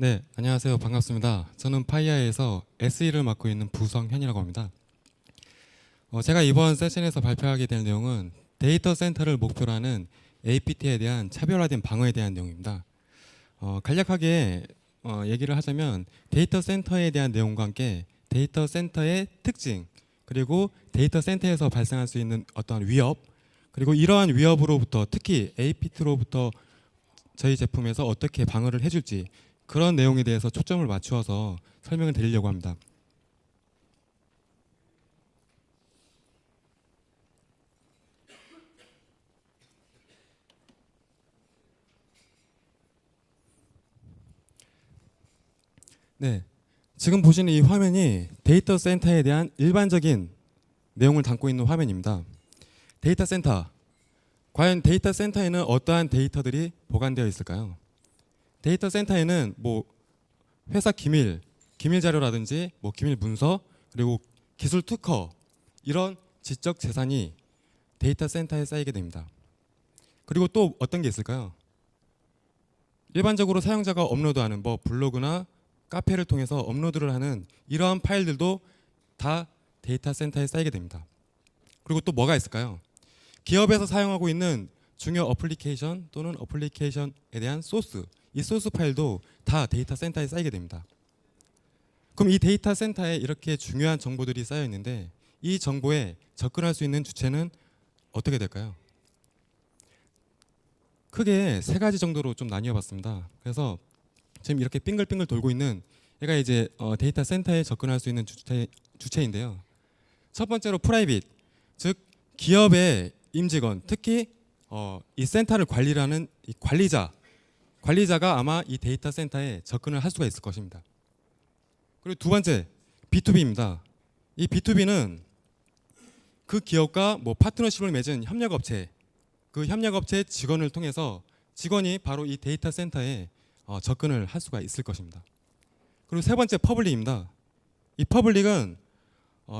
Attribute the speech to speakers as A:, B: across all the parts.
A: 네, 안녕하세요. 반갑습니다. 저는 파이아에서 SE를 맡고 있는 부성현이라고 합니다. 제가 이번 세션에서 발표하게 될 내용은 데이터 센터를 목표로 하는 APT에 대한 차별화된 방어에 대한 내용입니다. 간략하게 얘기를 하자면 데이터 센터에 대한 내용과 함께 데이터 센터의 특징, 그리고 데이터 센터에서 발생할 수 있는 어떠한 위협, 그리고 이러한 위협으로부터 특히 APT로부터 저희 제품에서 어떻게 방어를 해줄지, 그런 내용에 대해서 초점을 맞추어서 설명을 드리려고 합니다. 네, 지금 보시는 이 화면이 데이터 센터에 대한 일반적인 내용을 담고 있는 화면입니다. 데이터 센터, 과연 데이터 센터에는 어떠한 데이터들이 보관되어 있을까요? 데이터 센터에는 뭐 회사 기밀 자료라든지 뭐 기밀 문서, 그리고 기술 특허, 이런 지적 재산이 데이터 센터에 쌓이게 됩니다. 그리고 또 어떤 게 있을까요? 일반적으로 사용자가 업로드하는 뭐 블로그나 카페를 통해서 업로드를 하는 이러한 파일들도 다 데이터 센터에 쌓이게 됩니다. 그리고 또 뭐가 있을까요? 기업에서 사용하고 있는 중요 어플리케이션 또는 어플리케이션에 대한 소스, 이 소스 파일도 다 데이터 센터에 쌓이게 됩니다. 그럼 이 데이터 센터에 이렇게 중요한 정보들이 쌓여 있는데 이 정보에 접근할 수 있는 주체는 어떻게 될까요? 크게 세 가지 정도로 좀 나뉘어 봤습니다. 그래서 지금 이렇게 빙글빙글 돌고 있는 얘가 이제 데이터 센터에 접근할 수 있는 주체인데요. 첫 번째로 프라이빗, 즉 기업의 임직원, 특히 이 센터를 관리를 하는 이 관리자가 아마 이 데이터 센터에 접근을 할 수가 있을 것입니다. 그리고 두 번째, B2B입니다. 이 B2B는 그 기업과 뭐 파트너십을 맺은 협력업체, 그 협력업체 직원을 통해서 직원이 바로 이 데이터 센터에 접근을 할 수가 있을 것입니다. 그리고 세 번째, 퍼블릭입니다. 이 퍼블릭은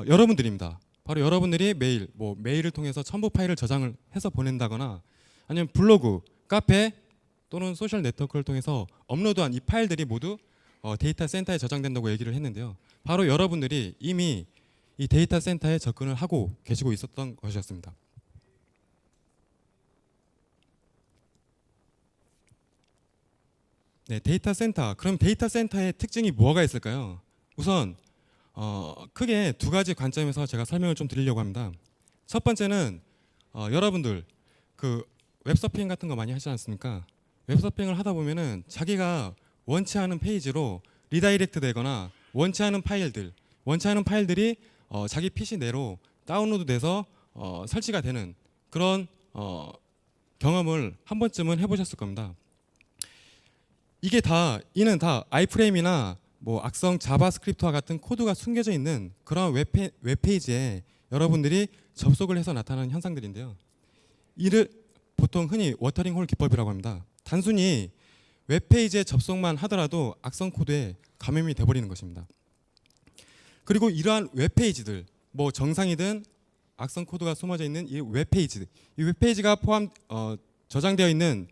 A: 여러분들입니다. 바로 여러분들이 메일을 통해서 첨부 파일을 저장을 해서 보낸다거나 아니면 블로그, 카페 또는 소셜 네트워크를 통해서 업로드한 이 파일들이 모두 데이터 센터에 저장된다고 얘기를 했는데요. 바로 여러분들이 이미 이 데이터 센터에 접근을 하고 계시고 있었던 것이었습니다. 네, 데이터 센터. 그럼 데이터 센터의 특징이 뭐가 있을까요? 우선 크게 두 가지 관점에서 제가 설명을 좀 드리려고 합니다. 첫 번째는 여러분들 그 웹서핑 같은 거 많이 하시지 않습니까? 웹서핑을 하다 보면은 자기가 원치 않은 페이지로 리다이렉트 되거나 원치 않은 파일들이 자기 PC 내로 다운로드 돼서 설치가 되는 그런 경험을 한 번쯤은 해보셨을 겁니다. 이는 다 아이프레임이나 뭐 악성 자바스크립트와 같은 코드가 숨겨져 있는 그런 웹페이지에 여러분들이 접속을 해서 나타나는 현상들인데요. 이를 보통 흔히 워터링 홀 기법이라고 합니다. 단순히 웹페이지에 접속만 하더라도 악성 코드에 감염이 돼버리는 것입니다. 그리고 이러한 웹페이지들, 뭐 정상이든 악성 코드가 숨어져 있는 이 웹페이지가 저장되어 있는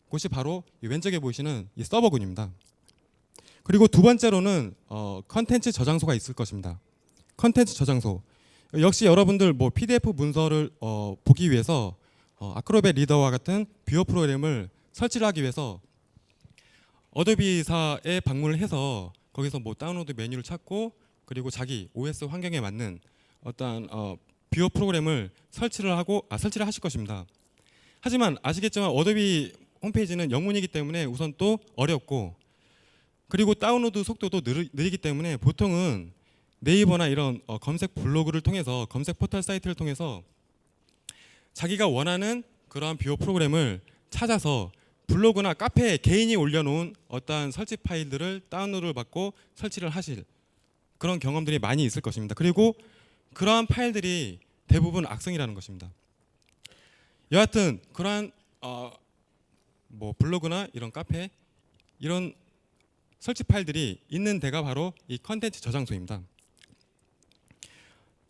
A: 곳이 바로 이 왼쪽에 보이시는 이 서버군입니다. 그리고 두 번째로는 컨텐츠 저장소가 있을 것입니다. 컨텐츠 저장소. 역시 여러분들 뭐 PDF 문서를 보기 위해서 아크로벳 리더와 같은 뷰어 프로그램을 설치를 하기 위해서 어도비사에 방문을 해서 거기서 뭐 다운로드 메뉴를 찾고 그리고 자기 OS 환경에 맞는 어떠한 뷰어 프로그램을 설치를 하실 것입니다. 하지만 아시겠지만 어도비 홈페이지는 영문이기 때문에 우선 또 어렵고 그리고 다운로드 속도도 느리기 때문에 보통은 네이버나 이런 검색 블로그를 통해서 검색 포털 사이트를 통해서 자기가 원하는 그러한 뷰어 프로그램을 찾아서 블로그나 카페에 개인이 올려놓은 어떠한 설치 파일들을 다운로드를 받고 설치를 하실 그런 경험들이 많이 있을 것입니다. 그리고 그러한 파일들이 대부분 악성이라는 것입니다. 여하튼 그러한 뭐 블로그나 이런 카페 이런 설치 파일들이 있는 데가 바로 이 컨텐츠 저장소입니다.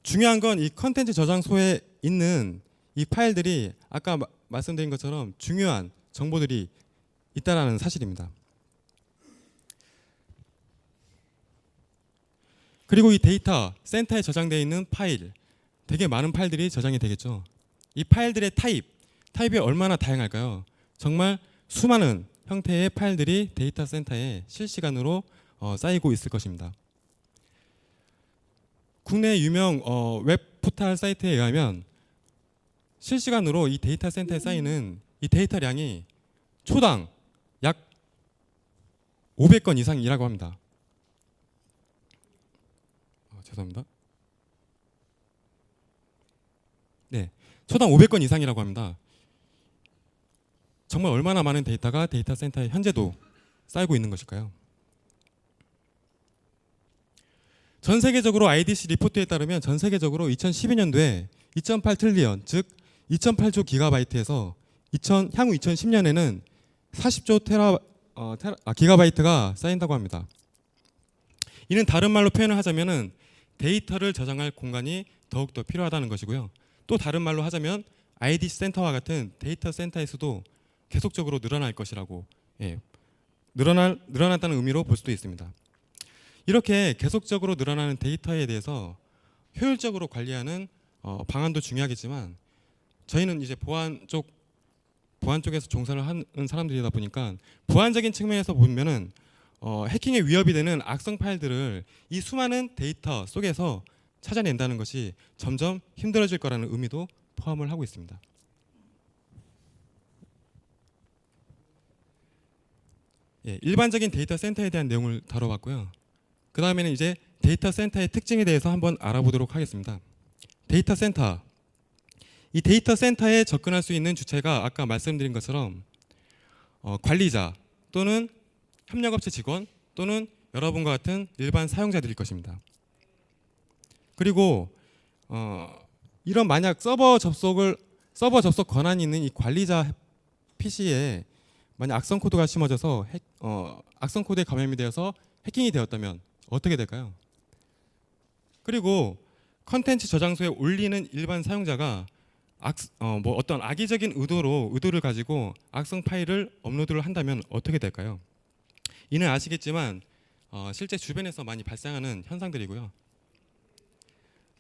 A: 중요한 건 이 컨텐츠 저장소에 있는 이 파일들이 아까 말씀드린 것처럼 중요한 정보들이 있다는 사실입니다. 그리고 이 데이터 센터에 저장되어 있는 파일, 되게 많은 파일들이 저장이 되겠죠. 이 파일들의 타입이 얼마나 다양할까요? 정말 수많은 형태의 파일들이 데이터 센터에 실시간으로 쌓이고 있을 것입니다. 국내 유명 웹 포털 사이트에 의하면 실시간으로 이 데이터 센터에 쌓이는 이 데이터량이 초당 약 500건 이상이라고 합니다. 죄송합니다. 네, 초당 500건 이상이라고 합니다. 정말 얼마나 많은 데이터가 데이터 센터에 현재도 쌓이고 있는 것일까요? 전 세계적으로 IDC 리포트에 따르면 전 세계적으로 2012년도에 2.8 트릴리언, 즉 2.8조 기가바이트에서 향후 2010년에는 40조 기가바이트가 쌓인다고 합니다. 이는 다른 말로 표현을 하자면은 데이터를 저장할 공간이 더욱더 필요하다는 것이고요. 또 다른 말로 하자면 IDC 센터와 같은 데이터 센터의 수도 계속적으로 늘어날 것이라고, 늘어났다는 의미로 볼 수도 있습니다. 이렇게 계속적으로 늘어나는 데이터에 대해서 효율적으로 관리하는 방안도 중요하겠지만, 저희는 이제 보안 쪽에서 종사를 하는 사람들이다 보니까 보안적인 측면에서 보면은 해킹의 위협이 되는 악성 파일들을 이 수많은 데이터 속에서 찾아낸다는 것이 점점 힘들어질 거라는 의미도 포함을 하고 있습니다. 일반적인 데이터 센터에 대한 내용을 다뤄봤고요. 그 다음에는 이제 데이터 센터의 특징에 대해서 한번 알아보도록 하겠습니다. 데이터 센터. 이 데이터 센터에 접근할 수 있는 주체가 아까 말씀드린 것처럼 관리자 또는 협력업체 직원 또는 여러분과 같은 일반 사용자들일 것입니다. 그리고 이런 만약 서버 접속 권한이 있는 이 관리자 PC에 만약 악성 코드가 심어져서 악성 코드에 감염이 되어서 해킹이 되었다면 어떻게 될까요? 그리고 컨텐츠 저장소에 올리는 일반 사용자가 어떤 악의적인 의도를 가지고 악성 파일을 업로드를 한다면 어떻게 될까요? 이는 아시겠지만 실제 주변에서 많이 발생하는 현상들이고요.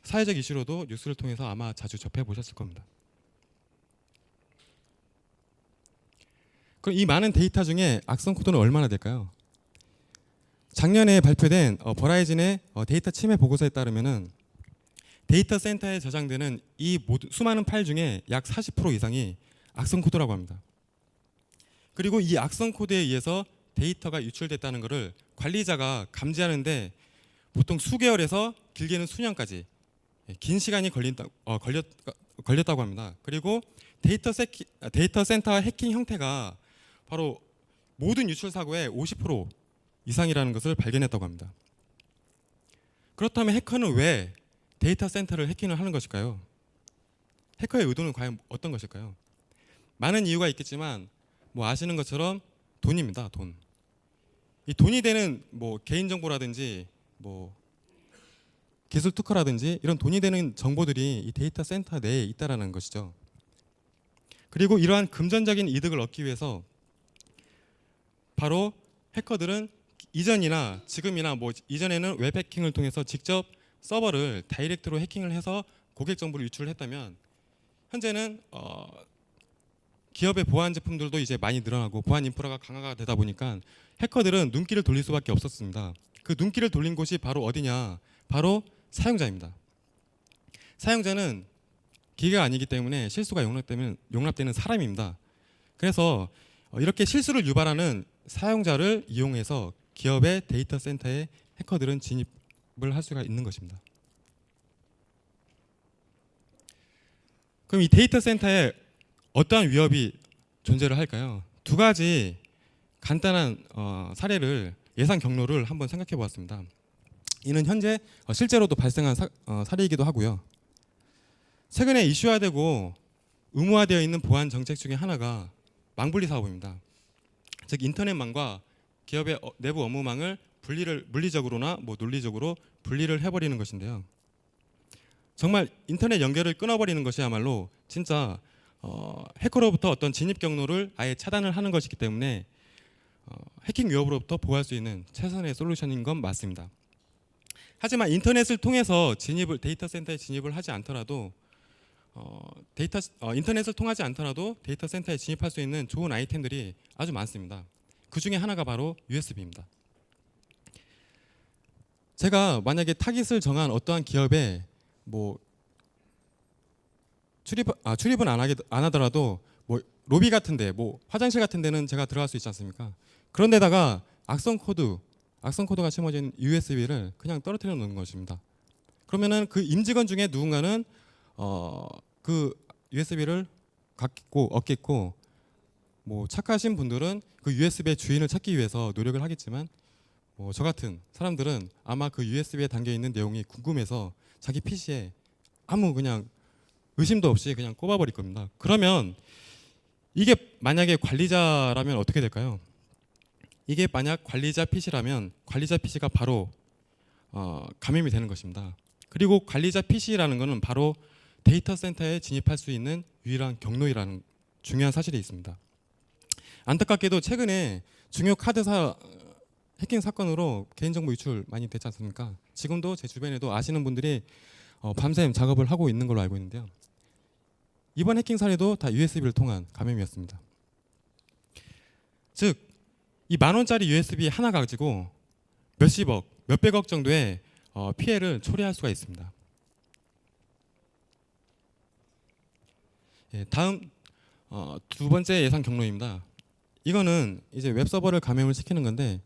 A: 사회적 이슈로도 뉴스를 통해서 아마 자주 접해보셨을 겁니다. 그럼 이 많은 데이터 중에 악성 코드는 얼마나 될까요? 작년에 발표된 버라이즌의 데이터 침해 보고서에 따르면은 데이터 센터에 저장되는 이 수많은 파일 중에 약 40% 이상이 악성 코드라고 합니다. 그리고 이 악성 코드에 의해서 데이터가 유출됐다는 것을 관리자가 감지하는데 보통 수개월에서 길게는 수년까지 긴 시간이 걸렸다고 합니다. 그리고 데이터 센터 해킹 형태가 바로 모든 유출 사고의 50% 이상이라는 것을 발견했다고 합니다. 그렇다면 해커는 왜 데이터 센터를 해킹을 하는 것일까요? 해커의 의도는 과연 어떤 것일까요? 많은 이유가 있겠지만 아시는 것처럼 돈입니다. 돈. 이 돈이 되는 개인정보라든지 기술 특허라든지 이런 돈이 되는 정보들이 이 데이터 센터 내에 있다라는 것이죠. 그리고 이러한 금전적인 이득을 얻기 위해서 바로 해커들은 이전이나 지금이나 이전에는 웹 해킹을 통해서 직접 서버를 다이렉트로 해킹을 해서 고객 정보를 유출을 했다면 현재는 기업의 보안 제품들도 이제 많이 늘어나고 보안 인프라가 강화가 되다 보니까 해커들은 눈길을 돌릴 수밖에 없었습니다. 그 눈길을 돌린 곳이 바로 어디냐? 바로 사용자입니다. 사용자는 기계가 아니기 때문에 실수가 용납되는 사람입니다. 그래서 이렇게 실수를 유발하는 사용자를 이용해서 기업의 데이터 센터에 해커들은 진입을 할 수가 있는 것입니다. 그럼 이 데이터 센터에 어떠한 위협이 존재를 할까요? 두 가지 간단한 사례를 예상 경로를 한번 생각해 보았습니다. 이는 현재 실제로도 발생한 사례이기도 하고요. 최근에 이슈화되고 의무화되어 있는 보안 정책 중에 하나가 망분리 사업입니다. 즉 인터넷망과 기업의 내부 업무망을 물리적으로나 논리적으로 분리를 해버리는 것인데요. 정말 인터넷 연결을 끊어버리는 것이야말로 진짜 해커로부터 어떤 진입 경로를 아예 차단을 하는 것이기 때문에 해킹 위협으로부터 보호할 수 있는 최선의 솔루션인 건 맞습니다. 하지만 인터넷을 통해서 데이터 센터에 진입을 하지 않더라도 인터넷을 통하지 않더라도 데이터 센터에 진입할 수 있는 좋은 아이템들이 아주 많습니다. 그 중에 하나가 바로 USB입니다. 제가 만약에 타깃을 정한 어떠한 기업에 뭐 출입은 안 하더라도 뭐 로비 같은데, 뭐 화장실 같은 데는 제가 들어갈 수 있지 않습니까? 그런 데다가 악성 코드가 심어진 USB를 그냥 떨어뜨려 놓는 것입니다. 그러면은 그 임직원 중에 누군가는 그 USB를 얻겠고, 뭐 착하신 분들은 그 USB의 주인을 찾기 위해서 노력을 하겠지만, 뭐 저 같은 사람들은 아마 그 USB에 담겨 있는 내용이 궁금해서 자기 PC에 아무 그냥 의심도 없이 그냥 꼽아버릴 겁니다. 그러면 이게 만약에 관리자라면 어떻게 될까요? 이게 만약 관리자 PC라면 관리자 PC가 바로 감염이 되는 것입니다. 그리고 관리자 PC라는 것은 바로 데이터 센터에 진입할 수 있는 유일한 경로이라는 중요한 사실이 있습니다. 안타깝게도 최근에 중요 카드사 해킹 사건으로 개인정보 유출 많이 됐지 않습니까? 지금도 제 주변에도 아시는 분들이 밤샘 작업을 하고 있는 걸로 알고 있는데요. 이번 해킹 사례도 다 USB를 통한 감염이었습니다. 즉, 이 10,000원짜리 USB 하나 가지고 몇십억, 몇백억 정도의 피해를 초래할 수가 있습니다. 예, 다음 두 번째 예상 경로입니다. 이거는 이제 웹서버를 감염을 시키는 건데,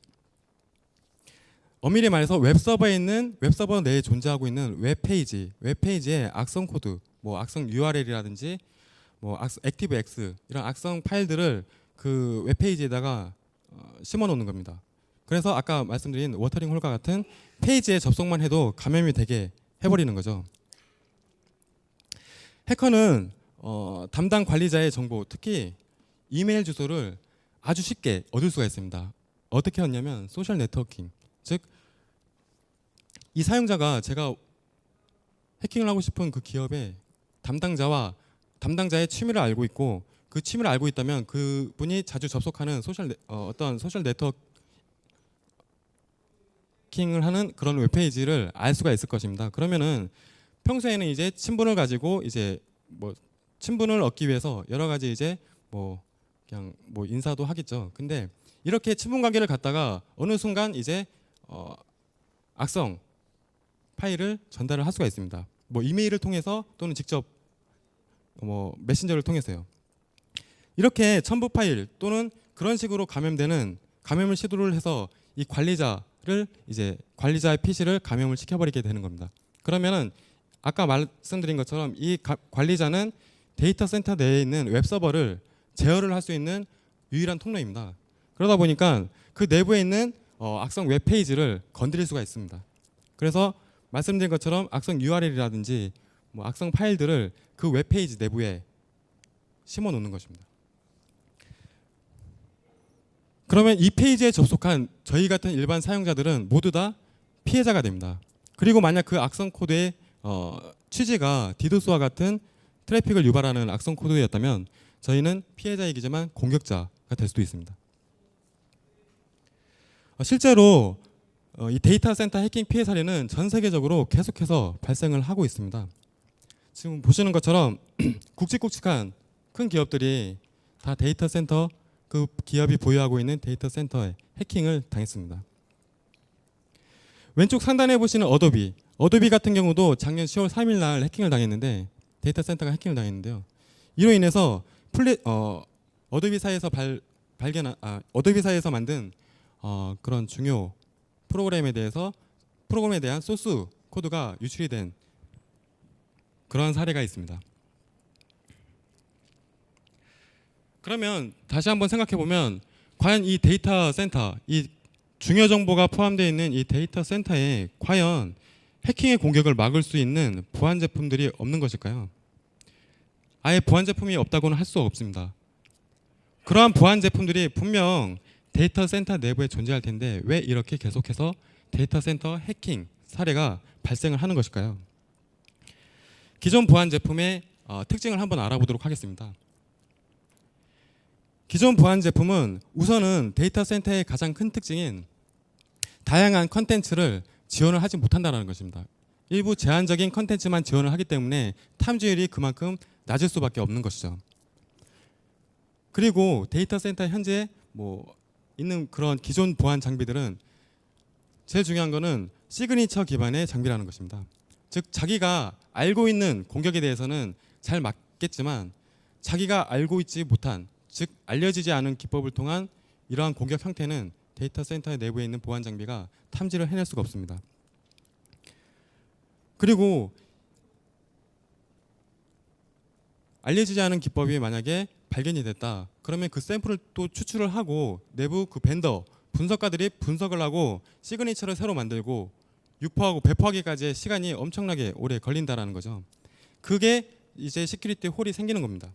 A: 엄밀히 말해서 웹서버 내에 존재하고 있는 웹페이지의 악성 코드, 뭐 악성 URL이라든지 뭐 액티브X 이런 악성 파일들을 그 웹페이지에다가 심어 놓는 겁니다. 그래서 아까 말씀드린 워터링 홀과 같은 페이지에 접속만 해도 감염이 되게 해버리는 거죠. 해커는 담당 관리자의 정보, 특히 이메일 주소를 아주 쉽게 얻을 수가 있습니다. 어떻게 얻냐면 소셜 네트워킹, 즉 이 사용자가 제가 해킹을 하고 싶은 그 기업의 담당자의 취미를 알고 있고, 그 취미를 알고 있다면 그분이 자주 접속하는 어떤 소셜 네트워킹을 하는 그런 웹페이지를 알 수가 있을 것입니다. 그러면은 평소에는 이제 친분을 가지고 이제 뭐 친분을 얻기 위해서 여러 가지 이제 뭐 그냥 뭐 인사도 하겠죠. 근데 이렇게 친분 관계를 갖다가 어느 순간 이제 악성 파일을 전달을 할 수가 있습니다. 뭐 이메일을 통해서 또는 직접 뭐 메신저를 통해서요. 이렇게 첨부 파일 또는 그런 식으로 감염을 시도를 해서 이 관리자의 PC를 감염을 시켜버리게 되는 겁니다. 그러면은 아까 말씀드린 것처럼 이 관리자는 데이터 센터 내에 있는 웹서버를 제어를 할 수 있는 유일한 통로입니다. 그러다 보니까 그 내부에 있는 악성 웹페이지를 건드릴 수가 있습니다. 그래서 말씀드린 것처럼 악성 URL이라든지 뭐 악성 파일들을 그 웹페이지 내부에 심어 놓는 것입니다. 그러면 이 페이지에 접속한 저희 같은 일반 사용자들은 모두 다 피해자가 됩니다. 그리고 만약 그 악성 코드의 취지가 디도스와 같은 트래픽을 유발하는 악성 코드였다면 저희는 피해자이기지만 공격자가 될 수도 있습니다. 실제로 이 데이터 센터 해킹 피해 사례는 전 세계적으로 계속해서 발생을 하고 있습니다. 지금 보시는 것처럼 굵직굵직한 큰 기업들이 다 데이터 센터, 그 기업이 보유하고 있는 데이터 센터에 해킹을 당했습니다. 왼쪽 상단에 보시는 어도비 같은 경우도 작년 10월 3일 날 해킹을 당했는데, 데이터 센터가 해킹을 당했는데요. 이로 인해서 어도비사에서 만든 그런 중요 프로그램에 대한 소스 코드가 유출이 된 그런 사례가 있습니다. 그러면 다시 한번 생각해 보면 과연 이 데이터 센터, 이 중요 정보가 포함되어 있는 이 데이터 센터에 과연 해킹의 공격을 막을 수 있는 보안 제품들이 없는 것일까요? 아예 보안 제품이 없다고는 할 수 없습니다. 그러한 보안 제품들이 분명 데이터 센터 내부에 존재할 텐데 왜 이렇게 계속해서 데이터 센터 해킹 사례가 발생을 하는 것일까요? 기존 보안 제품의 특징을 한번 알아보도록 하겠습니다. 기존 보안 제품은 우선은 데이터 센터의 가장 큰 특징인 다양한 컨텐츠를 지원을 하지 못한다는 것입니다. 일부 제한적인 컨텐츠만 지원을 하기 때문에 탐지율이 그만큼 낮을 수밖에 없는 것이죠. 그리고 데이터 센터 현재 뭐 있는 그런 기존 보안 장비들은 제일 중요한 거는 시그니처 기반의 장비라는 것입니다. 즉 자기가 알고 있는 공격에 대해서는 잘 막겠지만 자기가 알고 있지 못한, 즉 알려지지 않은 기법을 통한 이러한 공격 형태는 데이터 센터 내부에 있는 보안 장비가 탐지를 해낼 수가 없습니다. 그리고 알려지지 않은 기법이 만약에 발견이 됐다. 그러면 그 샘플을 또 추출을 하고 내부 그 벤더, 분석가들이 분석을 하고 시그니처를 새로 만들고 유포하고 배포하기까지의 시간이 엄청나게 오래 걸린다라는 거죠. 그게 이제 시큐리티 홀이 생기는 겁니다.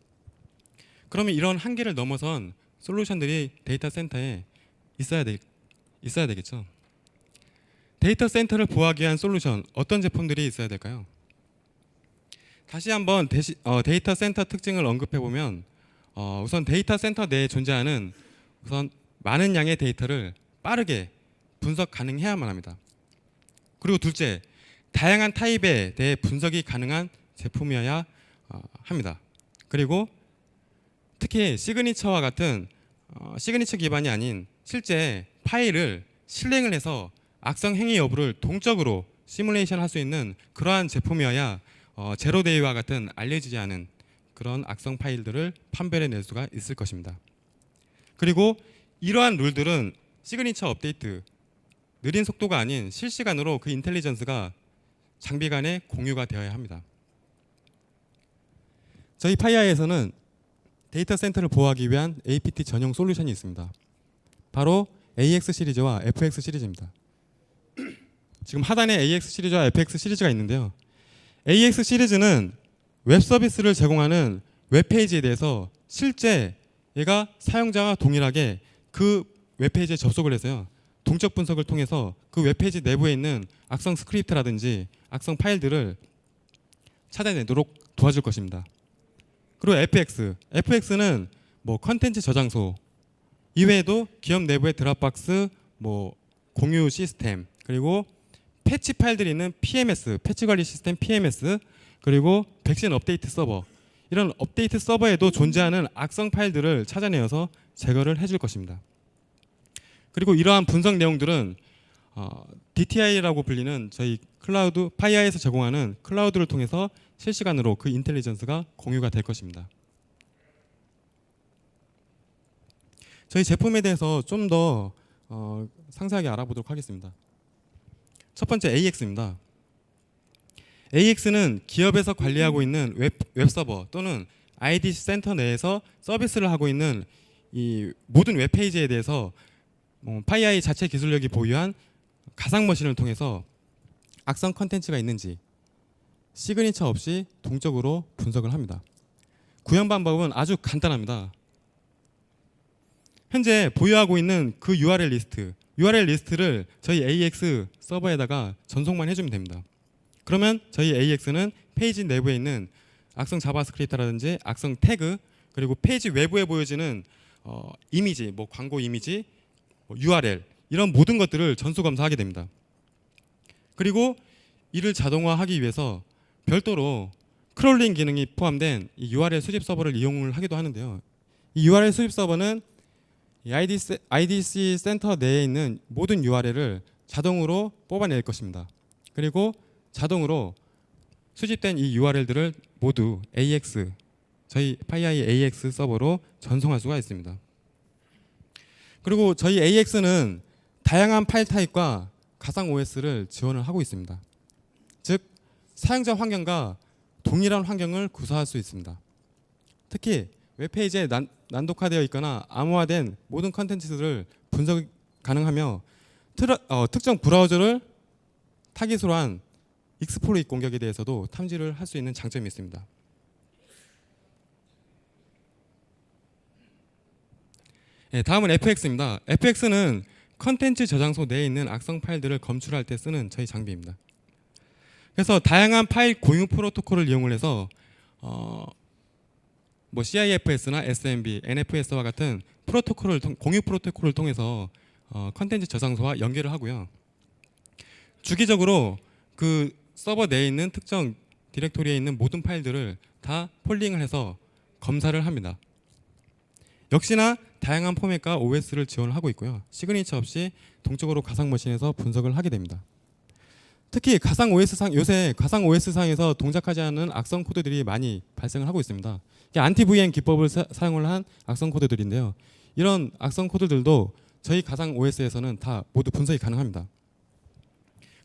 A: 그러면 이런 한계를 넘어선 솔루션들이 데이터 센터에 있어야 되겠죠. 데이터 센터를 보호하기 위한 솔루션, 어떤 제품들이 있어야 될까요? 다시 한번 데이터 센터 특징을 언급해 보면 우선 데이터 센터 내에 존재하는 우선 많은 양의 데이터를 빠르게 분석 가능해야만 합니다. 그리고 둘째, 다양한 타입에 대해 분석이 가능한 제품이어야 합니다. 그리고 특히 시그니처와 같은 시그니처 기반이 아닌 실제 파일을 실행을 해서 악성 행위 여부를 동적으로 시뮬레이션 할 수 있는 그러한 제품이어야 제로데이와 같은 알려지지 않은 그런 악성 파일들을 판별해낼 수가 있을 것입니다. 그리고 이러한 룰들은 시그니처 업데이트, 느린 속도가 아닌 실시간으로 그 인텔리전스가 장비 간에 공유가 되어야 합니다. 저희 파이아에서는 데이터 센터를 보호하기 위한 APT 전용 솔루션이 있습니다. 바로 AX 시리즈와 FX 시리즈입니다. 지금 하단에 AX 시리즈와 FX 시리즈가 있는데요. AX 시리즈는 웹 서비스를 제공하는 웹페이지에 대해서 실제 얘가 사용자와 동일하게 그 웹페이지에 접속을 해서요. 동적 분석을 통해서 그 웹페이지 내부에 있는 악성 스크립트라든지 악성 파일들을 찾아내도록 도와줄 것입니다. 그리고 FX는 뭐 컨텐츠 저장소 이외에도 기업 내부의 드랍박스, 뭐 공유 시스템, 그리고 패치 파일들이 있는 PMS, 패치 관리 시스템 PMS, 그리고 백신 업데이트 서버, 이런 업데이트 서버에도 존재하는 악성 파일들을 찾아내어서 제거를 해줄 것입니다. 그리고 이러한 분석 내용들은 DTI라고 불리는 저희 클라우드 파이아에서 제공하는 클라우드를 통해서 실시간으로 그 인텔리전스가 공유가 될 것입니다. 저희 제품에 대해서 좀 더 상세하게 알아보도록 하겠습니다. 첫 번째 AX입니다. AX는 기업에서 관리하고 있는 웹서버 또는 IDC 센터 내에서 서비스를 하고 있는 이 모든 웹페이지에 대해서 파이아이 자체 기술력이 보유한 가상 머신을 통해서 악성 컨텐츠가 있는지 시그니처 없이 동적으로 분석을 합니다. 구현 방법은 아주 간단합니다. 현재 보유하고 있는 그 URL 리스트를 저희 AX 서버에다가 전송만 해주면 됩니다. 그러면 저희 AX는 페이지 내부에 있는 악성 자바스크립트라든지 악성 태그, 그리고 페이지 외부에 보여지는 이미지, 뭐 광고 이미지, URL 이런 모든 것들을 전수 검사하게 됩니다. 그리고 이를 자동화하기 위해서 별도로 크롤링 기능이 포함된 이 URL 수집 서버를 이용을 하기도 하는데요. 이 URL 수집 서버는 이 IDC 센터 내에 있는 모든 URL을 자동으로 뽑아낼 것입니다. 그리고 자동으로 수집된 이 URL들을 모두 AX, 저희 파이아이 AX 서버로 전송할 수가 있습니다. 그리고 저희 AX는 다양한 파일 타입과 가상 OS를 지원을 하고 있습니다. 즉 사용자 환경과 동일한 환경을 구사할 수 있습니다. 특히 웹페이지에 난독화되어 있거나 암호화된 모든 컨텐츠들을 분석 가능하며 특정 브라우저를 타깃으로 한 익스플로이트 공격에 대해서도 탐지를 할 수 있는 장점이 있습니다. 네, 다음은 FX입니다. FX는 컨텐츠 저장소 내에 있는 악성 파일들을 검출할 때 쓰는 저희 장비입니다. 그래서 다양한 파일 공유 프로토콜을 이용을 해서 뭐 CIFS나 SMB, NFS와 같은 공유 프로토콜을 통해서 컨텐츠 저장소와 연결을 하고요. 주기적으로 그 서버 내에 있는 특정 디렉토리에 있는 모든 파일들을 다 폴링을 해서 검사를 합니다. 역시나 다양한 포맷과 OS를 지원하고 있고요. 시그니처 없이 동적으로 가상 머신에서 분석을 하게 됩니다. 특히 가상 OS상 요새 가상 OS상에서 동작하지 않은 악성 코드들이 많이 발생을 하고 있습니다. 이게 안티 VM 기법을 사용을 한 악성 코드들인데요. 이런 악성 코드들도 저희 가상 OS에서는 다 모두 분석이 가능합니다.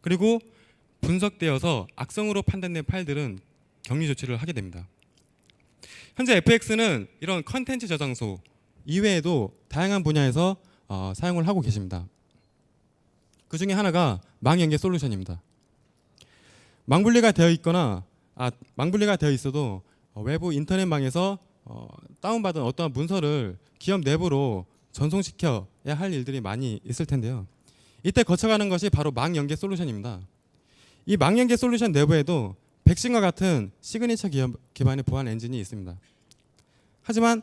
A: 그리고 분석되어서 악성으로 판단된 파일들은 격리 조치를 하게 됩니다. 현재 FX는 이런 컨텐츠 저장소 이외에도 다양한 분야에서 사용을 하고 계십니다. 그 중에 하나가 망연계 솔루션입니다. 망분리가 되어 있거나 망분리가 되어 있어도 외부 인터넷망에서 다운받은 어떠한 문서를 기업 내부로 전송시켜야 할 일들이 많이 있을 텐데요. 이때 거쳐가는 것이 바로 망연계 솔루션입니다. 이 망연계 솔루션 내부에도 백신과 같은 시그니처 기반의 보안 엔진이 있습니다. 하지만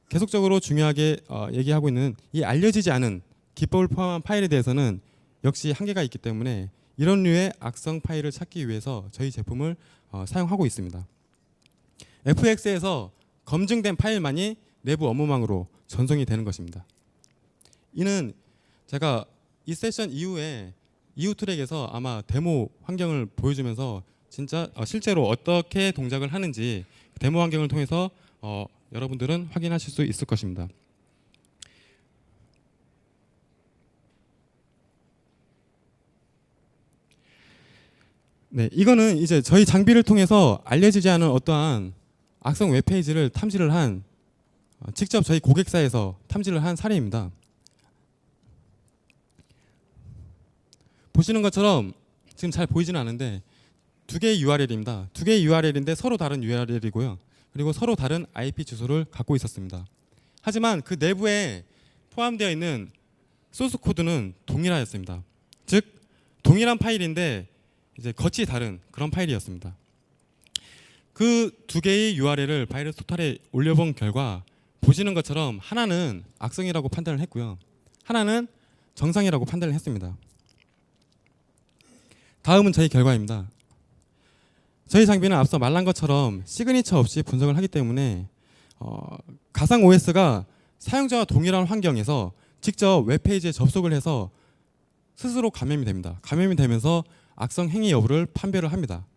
A: 계속적으로 중요하게 얘기하고 있는 이 알려지지 않은 기법을 포함한 파일에 대해서는 역시 한계가 있기 때문에 이런 류의 악성 파일을 찾기 위해서 저희 제품을 사용하고 있습니다. FX에서 검증된 파일만이 내부 업무망으로 전송이 되는 것입니다. 이는 제가 이 세션 이후에 이후 트랙에서 아마 데모 환경을 보여주면서 진짜 실제로 어떻게 동작을 하는지 데모 환경을 통해서 여러분들은 확인하실 수 있을 것입니다. 네, 이거는 이제 저희 장비를 통해서 알려지지 않은 어떠한 악성 웹페이지를 탐지를 한 직접 저희 고객사에서 탐지를 한 사례입니다. 보시는 것처럼 지금 잘 보이지는 않은데 두 개의 URL입니다. 두 개의 URL인데 서로 다른 URL이고요. 그리고 서로 다른 IP 주소를 갖고 있었습니다. 하지만 그 내부에 포함되어 있는 소스 코드는 동일하였습니다. 즉 동일한 파일인데 이제 겉이 다른 그런 파일이었습니다. 그 두 개의 URL을 바이러스 토탈에 올려본 결과 보시는 것처럼 하나는 악성이라고 판단을 했고요. 하나는 정상이라고 판단을 했습니다. 다음은 저희 결과입니다. 저희 장비는 앞서 말한 것처럼 시그니처 없이 분석을 하기 때문에 가상 OS가 사용자와 동일한 환경에서 직접 웹페이지에 접속을 해서 스스로 감염이 됩니다. 감염이 되면서 악성 행위 여부를 판별을 합니다.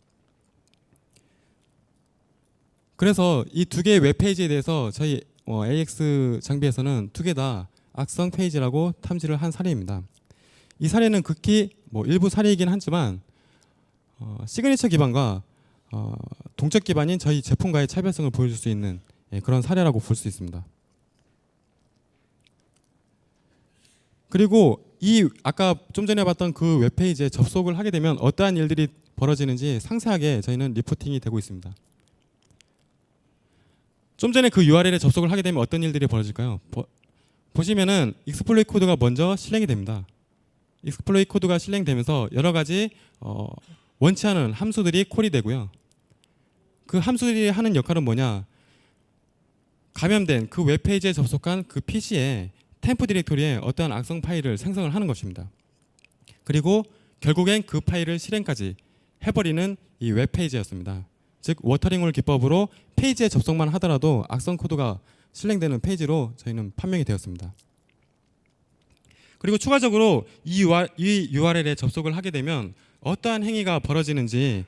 A: 그래서 이 두 개의 웹페이지에 대해서 저희 AX 장비에서는 두 개 다 악성 페이지라고 탐지를 한 사례입니다. 이 사례는 극히 일부 사례이긴 하지만 시그니처 기반과 동적 기반인 저희 제품과의 차별성을 보여줄 수 있는 그런 사례라고 볼 수 있습니다. 그리고 이 아까 좀 전에 봤던 그 웹페이지에 접속을 하게 되면 어떠한 일들이 벌어지는지 상세하게 저희는 리포팅이 되고 있습니다. 좀 전에 그 URL에 접속을 하게 되면 어떤 일들이 벌어질까요? 보시면은 익스플로이 코드가 먼저 실행이 됩니다. 익스플로이 코드가 실행되면서 여러 가지 원치 않은 함수들이 콜이 되고요. 그 함수들이 하는 역할은 뭐냐? 감염된 그 웹페이지에 접속한 그 PC에 템프 디렉토리에 어떠한 악성 파일을 생성을 하는 것입니다. 그리고 결국엔 그 파일을 실행까지 해버리는 이 웹페이지였습니다. 즉 워터링홀 기법으로 페이지에 접속만 하더라도 악성 코드가 실행되는 페이지로 저희는 판명이 되었습니다. 그리고 추가적으로 이 URL에 접속을 하게 되면 어떠한 행위가 벌어지는지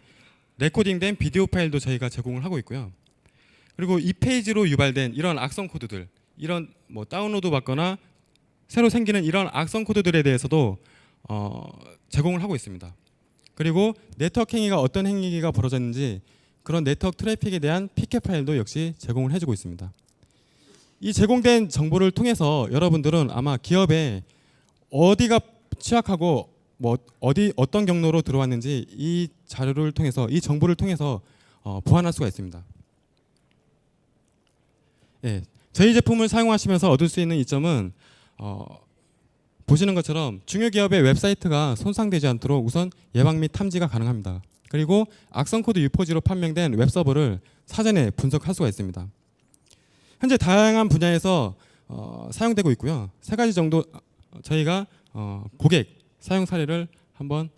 A: 레코딩된 비디오 파일도 저희가 제공을 하고 있고요. 그리고 이 페이지로 유발된 이런 악성 코드들, 이런 다운로드 받거나 새로 생기는 이런 악성 코드들에 대해서도 제공을 하고 있습니다. 그리고 네트워크 행위가 어떤 행위가 벌어졌는지 그런 네트워크 트래픽에 대한 피켓 파일도 역시 제공을 해주고 있습니다. 이 제공된 정보를 통해서 여러분들은 아마 기업에 어디가 취약하고 어떤 경로로 들어왔는지 이 자료를 통해서 이 정보를 통해서 보완할 수가 있습니다. 예, 저희 제품을 사용하시면서 얻을 수 있는 이점은 보시는 것처럼 중요 기업의 웹사이트가 손상되지 않도록 우선 예방 및 탐지가 가능합니다. 그리고 악성 코드 유포지로 판명된 웹서버를 사전에 분석할 수가 있습니다. 현재 다양한 분야에서 사용되고 있고요. 3가지 정도 저희가 고객 사용 사례를 한번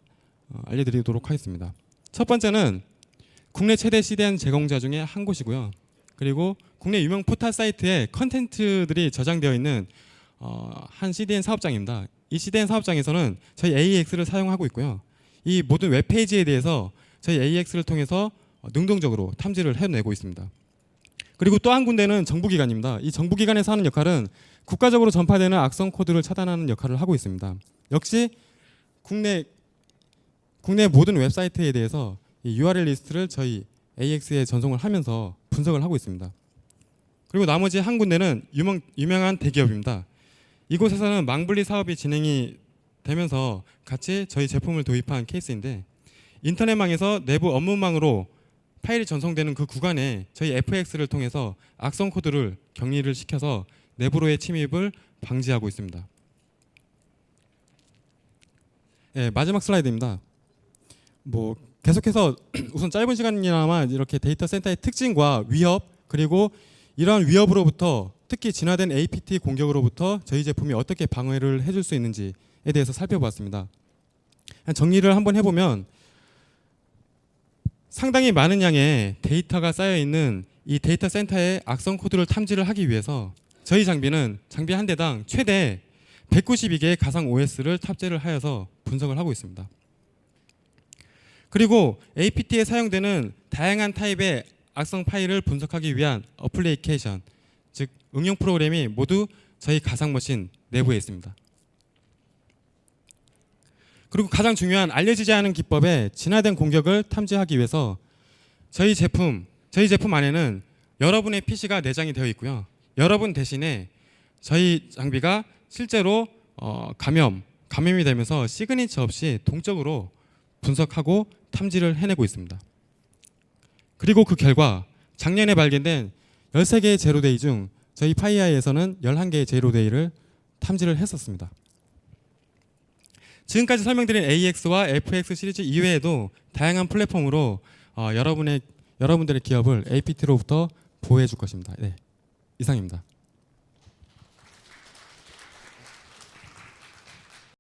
A: 알려드리도록 하겠습니다. 첫 번째는 국내 최대 CDN 제공자 중에 한 곳이고요. 그리고 국내 유명 포털 사이트에 컨텐츠들이 저장되어 있는 한 CDN 사업장입니다. 이 CDN 사업장에서는 저희 AEX를 사용하고 있고요. 이 모든 웹페이지에 대해서 저희 AEX를 통해서 능동적으로 탐지를 해내고 있습니다. 그리고 또 한 군데는 정부기관입니다. 이 정부기관에서 하는 역할은 국가적으로 전파되는 악성 코드를 차단하는 역할을 하고 있습니다. 역시 국내 모든 웹사이트에 대해서 이 URL 리스트를 저희 AX에 전송을 하면서 분석을 하고 있습니다. 그리고 나머지 한 군데는 유명한 대기업입니다. 이곳에서는 망분리 사업이 진행이 되면서 같이 저희 제품을 도입한 케이스인데, 인터넷망에서 내부 업무망으로 파일이 전송되는 그 구간에 저희 FX를 통해서 악성 코드를 격리를 시켜서 내부로의 침입을 방지하고 있습니다. 네, 마지막 슬라이드입니다. 계속해서 우선 짧은 시간이나마 이렇게 데이터 센터의 특징과 위협, 그리고 이러한 위협으로부터 특히 진화된 APT 공격으로부터 저희 제품이 어떻게 방어를 해줄 수 있는지에 대해서 살펴봤습니다. 정리를 한번 해보면, 상당히 많은 양의 데이터가 쌓여있는 이 데이터 센터의 악성 코드를 탐지를 하기 위해서 저희 장비는 장비 한 대당 최대 192개의 가상 OS를 탑재를 하여서 분석을 하고 있습니다. 그리고 APT에 사용되는 다양한 타입의 악성 파일을 분석하기 위한 어플리케이션, 즉 응용 프로그램이 모두 저희 가상 머신 내부에 있습니다. 그리고 가장 중요한 알려지지 않은 기법의 진화된 공격을 탐지하기 위해서 저희 제품 안에는 여러분의 PC가 내장이 되어 있고요. 여러분 대신에 저희 장비가 실제로 감염이 되면서 시그니처 없이 동적으로 분석하고 탐지를 해내고 있습니다. 그리고 그 결과 작년에 발견된 13개의 제로데이 중 저희 파이아이에서는 11개의 제로데이를 탐지를 했었습니다. 지금까지 설명드린 AX와 FX 시리즈 이외에도 다양한 플랫폼으로 여러분들의 기업을 APT로부터 보호해 줄 것입니다. 네, 이상입니다.